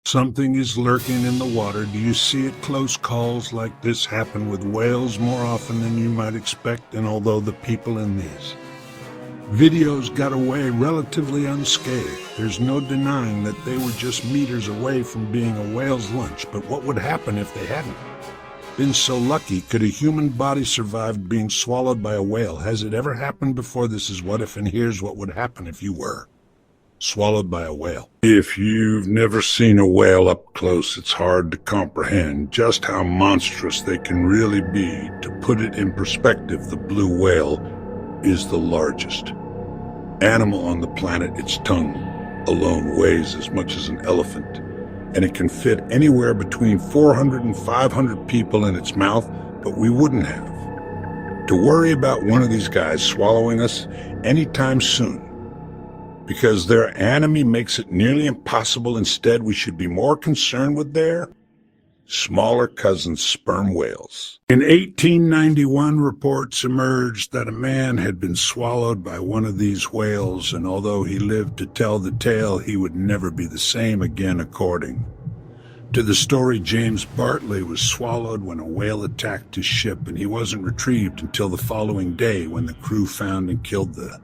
Something is lurking in the water. Do you see it? Close calls like this happen with whales more often than you might expect, and although the people in these videos got away relatively unscathed, there's no denying that they were just meters away from being a whale's lunch. But what would happen if they hadn't been so lucky? Could a human body survive being swallowed by a whale? Has it ever happened before? This is What If, and here's what would happen if you were swallowed by a whale. If you've never seen a whale up close, it's hard to comprehend just how monstrous they can really be. To put it in perspective, the blue whale is the largest animal on the planet. Its tongue alone weighs as much as an elephant, and it can fit anywhere between 400 and 500 people in its mouth, but we wouldn't have to worry about one of these guys swallowing us anytime soon, because their enemy makes it nearly impossible. Instead, we should be more concerned with their smaller cousins, sperm whales. In 1891, reports emerged that a man had been swallowed by one of these whales, and although he lived to tell the tale, he would never be the same again. According to the story, James Bartley was swallowed when a whale attacked his ship, and he wasn't retrieved until the following day when the crew found and killed the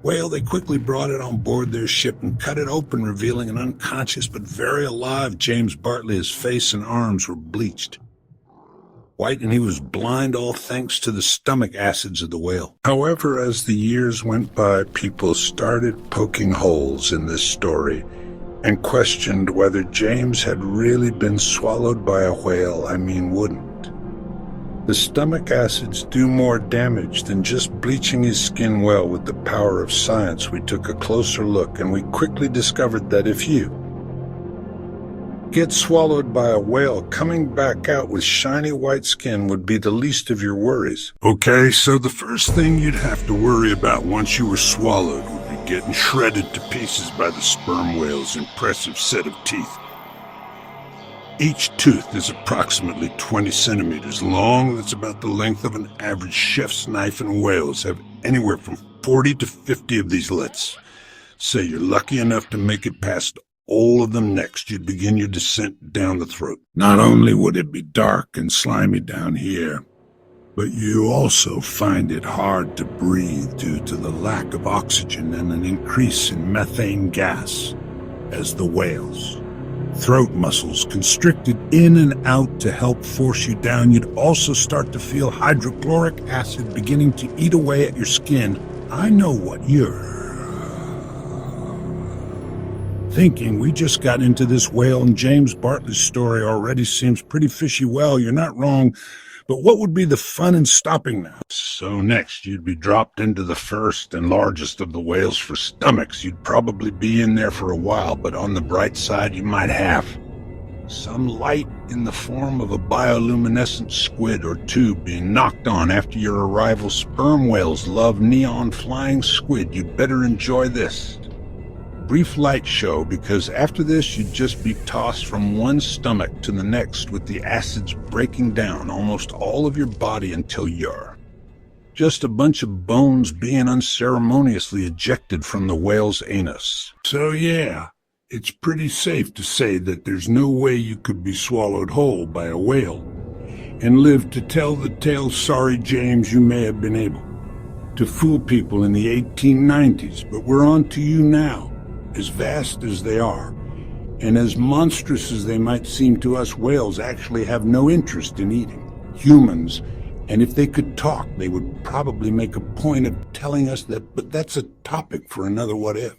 whale. They quickly brought it on board their ship and cut it open, revealing an unconscious but very alive James Bartley. His face and arms were bleached white, and he was blind, all thanks to the stomach acids of the whale. However, as the years went by, people started poking holes in this story and questioned whether James had really been swallowed by a whale. I mean, wouldn't the stomach acids do more damage than just bleaching his skin? Well, with the power of science, we took a closer look, and we quickly discovered that if you get swallowed by a whale, coming back out with shiny white skin would be the least of your worries. Okay, so the first thing you'd have to worry about once you were swallowed would be getting shredded to pieces by the sperm whale's impressive set of teeth. Each tooth is approximately 20 centimeters long. That's about the length of an average chef's knife, and whales have anywhere from 40 to 50 of these. Let's say you're lucky enough to make it past all of them. Next, you'd begin your descent down the throat. Not only would it be dark and slimy down here, but you also find it hard to breathe due to the lack of oxygen and an increase in methane gas as the whales throat muscles constricted in and out to help force you down. You'd also start to feel hydrochloric acid beginning to eat away at your skin. I know what you're thinking. We just got into this whale, and James Bartley's story already seems pretty fishy. Well, you're not wrong, but what would be the fun in stopping that? So next, you'd be dropped into the first and largest of the whales for stomachs. You'd probably be in there for a while, but on the bright side, you might have some light in the form of a bioluminescent squid or two being knocked on after your arrival. Sperm whales love neon flying squid. You'd better enjoy this brief light show, because after this you'd just be tossed from one stomach to the next, with the acids breaking down almost all of your body until you're just a bunch of bones being unceremoniously ejected from the whale's anus. So yeah, it's pretty safe to say that there's no way you could be swallowed whole by a whale and live to tell the tale. Sorry, James, you may have been able to fool people in the 1890s, but we're on to you now. As vast as they are, and as monstrous as they might seem to us, whales actually have no interest in eating humans, and if they could talk, they would probably make a point of telling us that, but that's a topic for another What If.